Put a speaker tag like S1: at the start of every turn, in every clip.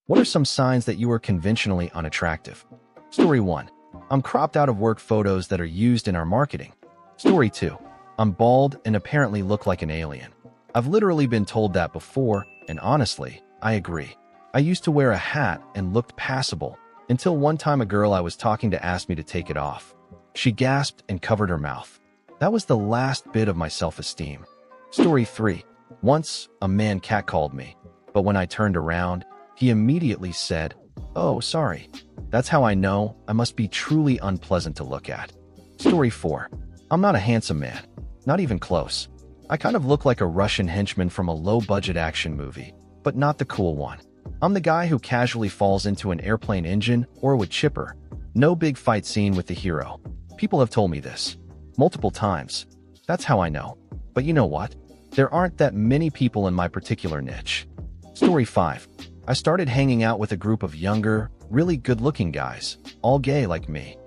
S1: What are some signs that you are conventionally unattractive? Story 1. I'm cropped out of work photos that are used in our marketing. Story 2. I'm bald and apparently look like an alien. I've literally been told that before, and honestly, I agree. I used to wear a hat and looked passable, until one time a girl I was talking to asked me to take it off. She gasped and covered her mouth. That was the last bit of my self-esteem. Story 3. Once, a man catcalled me, but when I turned around, he immediately said, "Oh, sorry." That's how I know I must be truly unpleasant to look at. Story 4. I'm not a handsome man. Not even close. I kind of look like a Russian henchman from a low-budget action movie, but not the cool one. I'm the guy who casually falls into an airplane engine or a wood chipper. No big fight scene with the hero. People have told me this multiple times. That's how I know. But you know what? There aren't that many people in my particular niche. Story 5. I started hanging out with a group of younger, really good-looking guys, all gay like me.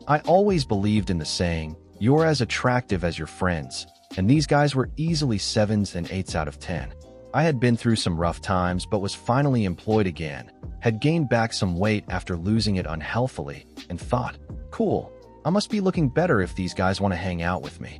S1: I always believed in the saying, "You're as attractive as your friends," and these guys were easily 7s and 8s out of 10. I had been through some rough times but was finally employed again, had gained back some weight after losing it unhealthily, and thought, cool, I must be looking better if these guys want to hang out with me.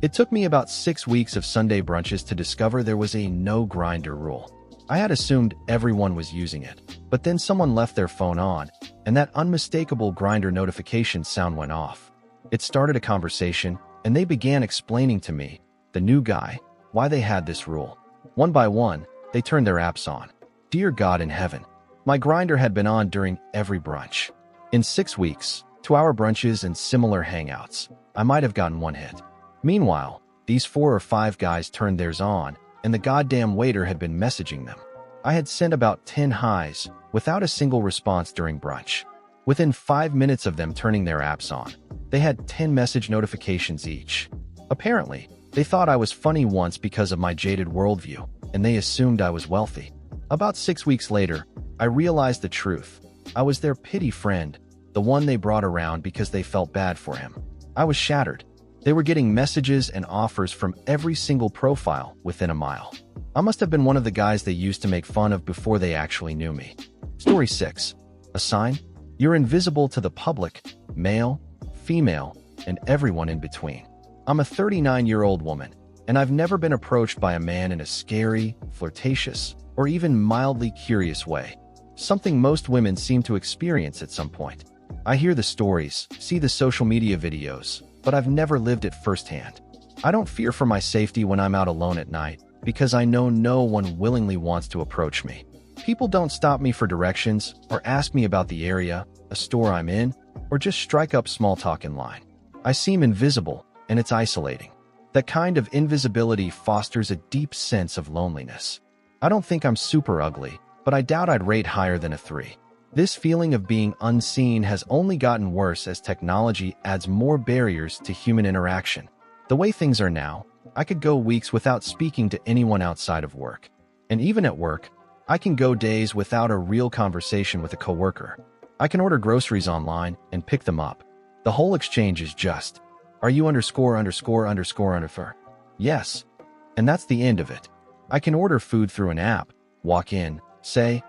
S1: It took me about 6 weeks of Sunday brunches to discover there was a no-grinder rule. I had assumed everyone was using it, but then someone left their phone on, and that unmistakable grinder notification sound went off. It started a conversation, and they began explaining to me, the new guy, why they had this rule. One by one, they turned their apps on. Dear God in heaven, my grinder had been on during every brunch. In 6 weeks, 2-hour brunches and similar hangouts, I might have gotten one hit. Meanwhile, these 4 or 5 guys turned theirs on, and the goddamn waiter had been messaging them. I had sent about 10 highs, without a single response during brunch. Within 5 minutes of them turning their apps on, they had 10 message notifications each. Apparently, they thought I was funny once because of my jaded worldview, and they assumed I was wealthy. About 6 weeks later, I realized the truth. I was their pity friend, the one they brought around because they felt bad for him. I was shattered. They were getting messages and offers from every single profile within a mile. I must have been one of the guys they used to make fun of before they actually knew me. Story 6. A sign? You're invisible to the public, male, female, and everyone in between. I'm a 39-year-old woman, and I've never been approached by a man in a scary, flirtatious, or even mildly curious way. Something most women seem to experience at some point. I hear the stories, see the social media videos, but I've never lived it firsthand. I don't fear for my safety when I'm out alone at night, because I know no one willingly wants to approach me. People don't stop me for directions or ask me about the area, a store I'm in, or just strike up small talk in line. I seem invisible, and it's isolating. That kind of invisibility fosters a deep sense of loneliness. I don't think I'm super ugly, but I doubt I'd rate higher than a 3. This feeling of being unseen has only gotten worse as technology adds more barriers to human interaction. The way things are now, I could go weeks without speaking to anyone outside of work. And even at work, I can go days without a real conversation with a coworker. I can order groceries online and pick them up. The whole exchange is just, "Are you _____?" Yes. And that's the end of it. I can order food through an app, walk in, say,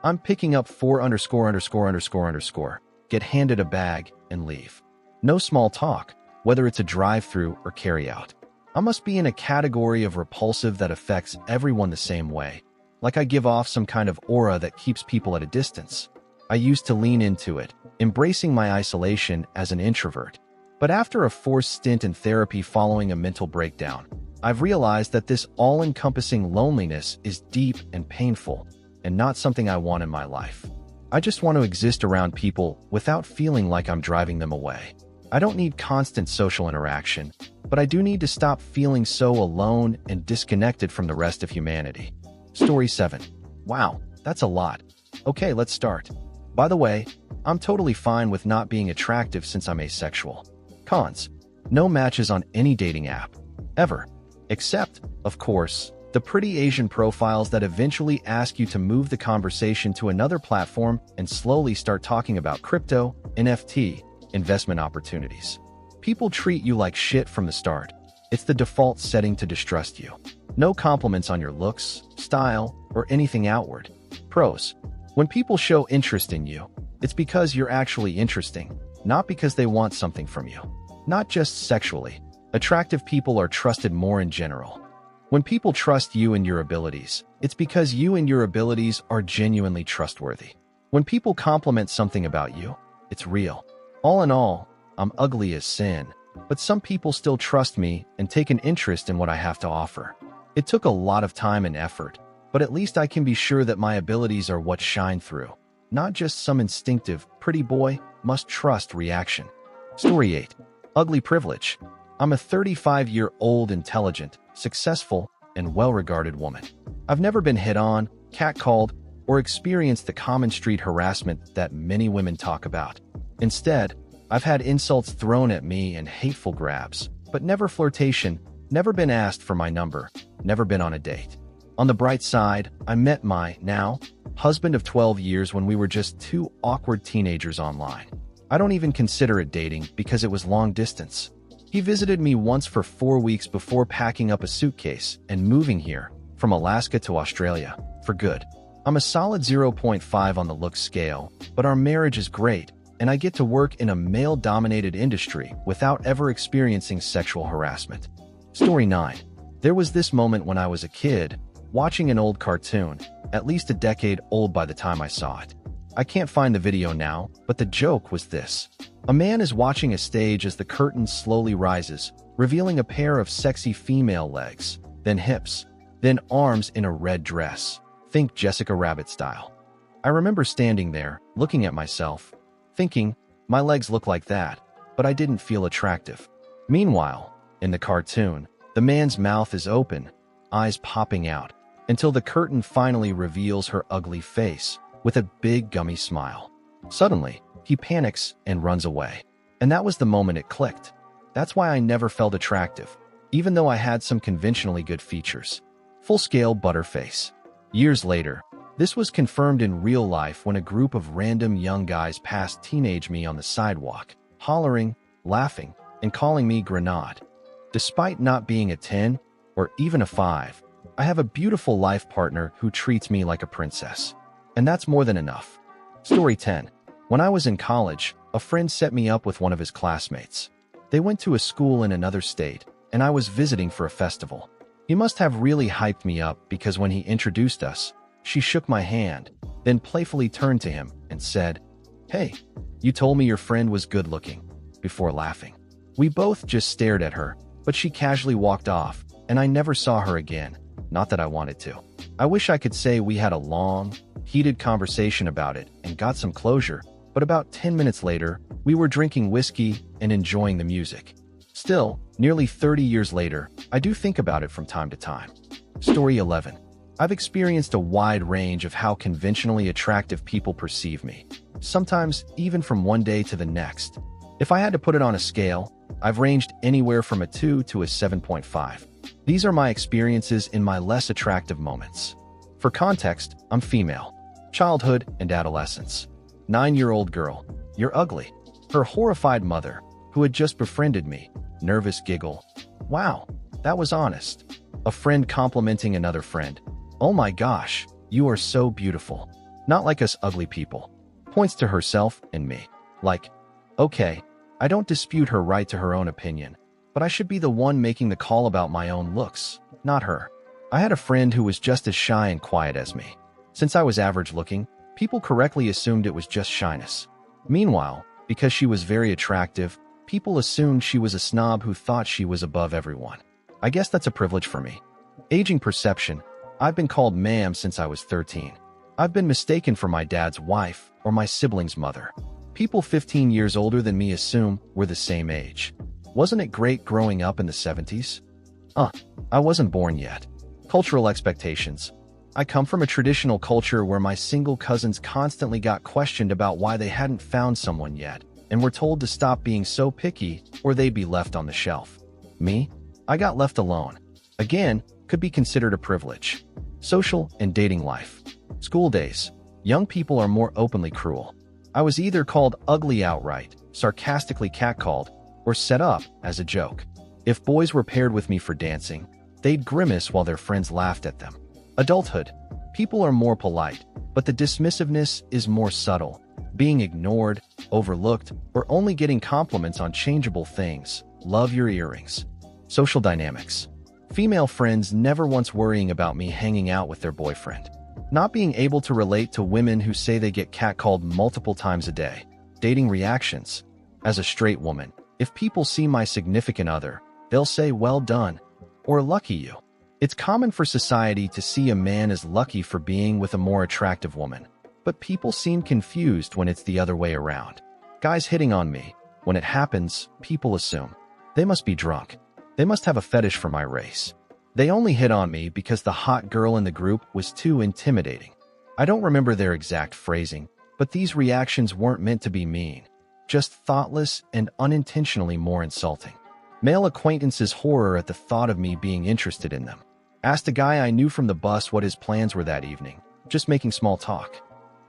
S1: "I'm picking up 4_____," get handed a bag, and leave. No small talk, whether it's a drive-through or carry-out. I must be in a category of repulsive that affects everyone the same way, like I give off some kind of aura that keeps people at a distance. I used to lean into it, embracing my isolation as an introvert. But after a forced stint in therapy following a mental breakdown, I've realized that this all-encompassing loneliness is deep and painful, and not something I want in my life. I just want to exist around people without feeling like I'm driving them away. I don't need constant social interaction, but I do need to stop feeling so alone and disconnected from the rest of humanity. Story 7. Wow, that's a lot. Okay, let's start. By the way, I'm totally fine with not being attractive since I'm asexual. Cons. No matches on any dating app. Ever. Except, of course, the pretty Asian profiles that eventually ask you to move the conversation to another platform and slowly start talking about crypto, NFT, investment opportunities. People treat you like shit from the start. It's the default setting to distrust you. No compliments on your looks, style, or anything outward. Pros. When people show interest in you, it's because you're actually interesting, not because they want something from you. Not just sexually. Attractive people are trusted more in general. When people trust you and your abilities, it's because you and your abilities are genuinely trustworthy. When people compliment something about you, it's real. All in all, I'm ugly as sin, but some people still trust me and take an interest in what I have to offer. It took a lot of time and effort, but at least I can be sure that my abilities are what shine through, not just some instinctive, pretty boy, must trust reaction. Story 8. Ugly privilege. I'm a 35-year-old intelligent, successful, and well-regarded woman. I've never been hit on, catcalled, or experienced the common street harassment that many women talk about. Instead, I've had insults thrown at me and hateful grabs, but never flirtation, never been asked for my number, never been on a date. On the bright side, I met my, now, husband of 12 years when we were just two awkward teenagers online. I don't even consider it dating because it was long distance. He visited me once for 4 weeks before packing up a suitcase and moving here, from Alaska to Australia, for good. I'm a solid 0.5 on the looks scale, but our marriage is great, and I get to work in a male-dominated industry without ever experiencing sexual harassment. Story 9. There was this moment when I was a kid, watching an old cartoon, at least a decade old by the time I saw it. I can't find the video now, but the joke was this. A man is watching a stage as the curtain slowly rises, revealing a pair of sexy female legs, then hips, then arms in a red dress. Think Jessica Rabbit style. I remember standing there, looking at myself, thinking, my legs look like that, but I didn't feel attractive. Meanwhile, in the cartoon, the man's mouth is open, eyes popping out, until the curtain finally reveals her ugly face, with a big gummy smile. Suddenly, he panics and runs away. And that was the moment it clicked. That's why I never felt attractive, even though I had some conventionally good features. Full-scale butterface. Years later, this was confirmed in real life when a group of random young guys passed teenage me on the sidewalk, hollering, laughing, and calling me Grenade. Despite not being a 10 or even a 5, I have a beautiful life partner who treats me like a princess. And that's more than enough. Story 10. When I was in college, a friend set me up with one of his classmates. They went to a school in another state, and I was visiting for a festival. He must have really hyped me up because when he introduced us, she shook my hand, then playfully turned to him and said, "Hey, you told me your friend was good looking," before laughing. We both just stared at her, but she casually walked off, and I never saw her again. Not that I wanted to. I wish I could say we had a long, heated conversation about it and got some closure, but about 10 minutes later, we were drinking whiskey and enjoying the music. Still, nearly 30 years later, I do think about it from time to time. Story 11. I've experienced a wide range of how conventionally attractive people perceive me, sometimes even from one day to the next. If I had to put it on a scale, I've ranged anywhere from a 2 to a 7.5. These are my experiences in my less attractive moments. For context, I'm female. Childhood and adolescence. 9-year-old girl. You're ugly. Her horrified mother, who had just befriended me. Nervous giggle. Wow, that was honest. A friend complimenting another friend. Oh my gosh, you are so beautiful. Not like us ugly people. Points to herself and me. Like, okay, I don't dispute her right to her own opinion, but I should be the one making the call about my own looks, not her. I had a friend who was just as shy and quiet as me. Since I was average looking, people correctly assumed it was just shyness. Meanwhile, because she was very attractive, people assumed she was a snob who thought she was above everyone. I guess that's a privilege for me. Aging perception. I've been called ma'am since I was 13. I've been mistaken for my dad's wife or my sibling's mother. People 15 years older than me assume we're the same age. Wasn't it great growing up in the 70s? I wasn't born yet. Cultural expectations. I come from a traditional culture where my single cousins constantly got questioned about why they hadn't found someone yet, and were told to stop being so picky or they'd be left on the shelf. Me? I got left alone. Again, could be considered a privilege. Social and dating life. School days. Young people are more openly cruel. I was either called ugly outright, sarcastically catcalled, or set up as a joke. If boys were paired with me for dancing, they'd grimace while their friends laughed at them. Adulthood. People are more polite, but the dismissiveness is more subtle. Being ignored, overlooked, or only getting compliments on changeable things. Love your earrings. Social dynamics. Female friends never once worrying about me hanging out with their boyfriend. Not being able to relate to women who say they get catcalled multiple times a day. Dating reactions. As a straight woman, if people see my significant other, they'll say, "Well done," or "Lucky you." It's common for society to see a man as lucky for being with a more attractive woman, but people seem confused when it's the other way around. Guys hitting on me. When it happens, people assume they must be drunk. They must have a fetish for my race. They only hit on me because the hot girl in the group was too intimidating. I don't remember their exact phrasing, but these reactions weren't meant to be mean, just thoughtless and unintentionally more insulting. Male acquaintances' horror at the thought of me being interested in them. Asked a guy I knew from the bus what his plans were that evening, just making small talk.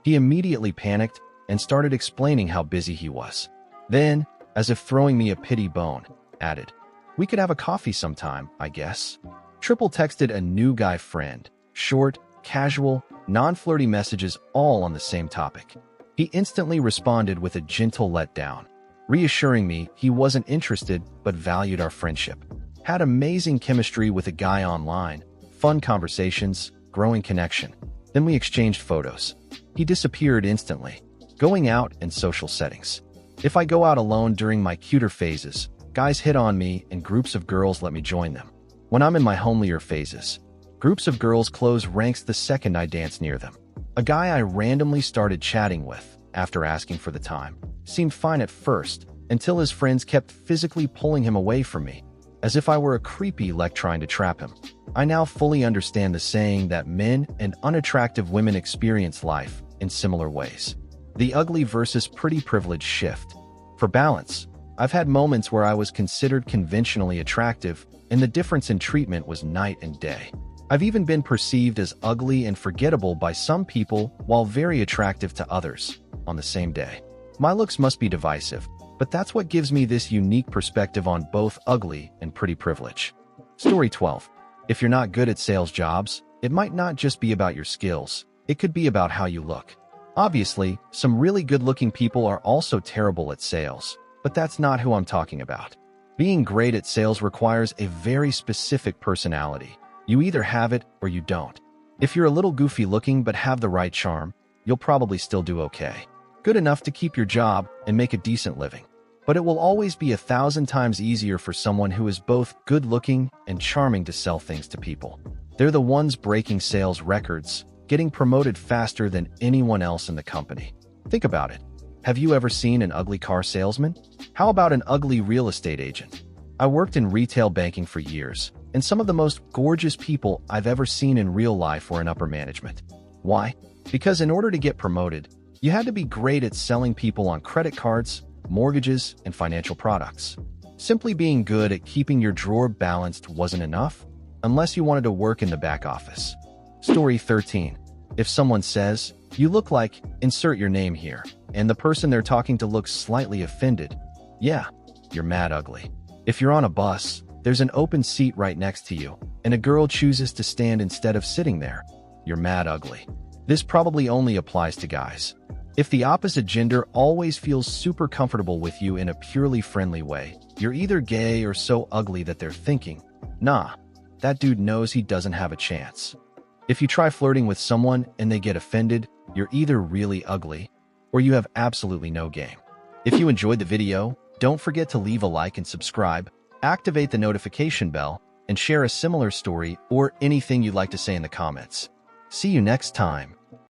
S1: He immediately panicked and started explaining how busy he was. Then, as if throwing me a pity bone, added, "We could have a coffee sometime, I guess." Triple texted a new guy friend, short, casual, non-flirty messages all on the same topic. He instantly responded with a gentle letdown, reassuring me he wasn't interested but valued our friendship. Had amazing chemistry with a guy online, fun conversations, growing connection. Then we exchanged photos. He disappeared instantly, going out in social settings. If I go out alone during my cuter phases, guys hit on me and groups of girls let me join them. When I'm in my homelier phases, groups of girls close ranks the second I dance near them. A guy I randomly started chatting with, after asking for the time, seemed fine at first, until his friends kept physically pulling him away from me, as if I were a creepy lek trying to trap him. I now fully understand the saying that men and unattractive women experience life in similar ways. The ugly versus pretty privilege shift. For balance, I've had moments where I was considered conventionally attractive, and the difference in treatment was night and day. I've even been perceived as ugly and forgettable by some people while very attractive to others on the same day. My looks must be divisive, but that's what gives me this unique perspective on both ugly and pretty privilege. Story 12. If you're not good at sales jobs, it might not just be about your skills. It could be about how you look. Obviously, some really good-looking people are also terrible at sales, but that's not who I'm talking about. Being great at sales requires a very specific personality. You either have it or you don't. If you're a little goofy looking but have the right charm, you'll probably still do okay. Good enough to keep your job and make a decent living. But it will always be 1,000 times easier for someone who is both good-looking and charming to sell things to people. They're the ones breaking sales records, getting promoted faster than anyone else in the company. Think about it. Have you ever seen an ugly car salesman? How about an ugly real estate agent? I worked in retail banking for years, and some of the most gorgeous people I've ever seen in real life were in upper management. Why? Because in order to get promoted, you had to be great at selling people on credit cards, mortgages, and financial products. Simply being good at keeping your drawer balanced wasn't enough, unless you wanted to work in the back office. Story 13. If someone says, "You look like," insert your name here, and the person they're talking to looks slightly offended, yeah, you're mad ugly. If you're on a bus, there's an open seat right next to you, and a girl chooses to stand instead of sitting there, you're mad ugly. This probably only applies to guys. If the opposite gender always feels super comfortable with you in a purely friendly way, you're either gay or so ugly that they're thinking, nah, that dude knows he doesn't have a chance. If you try flirting with someone and they get offended, you're either really ugly or you have absolutely no game. If you enjoyed the video, don't forget to leave a like and subscribe, activate the notification bell, and share a similar story or anything you'd like to say in the comments. See you next time.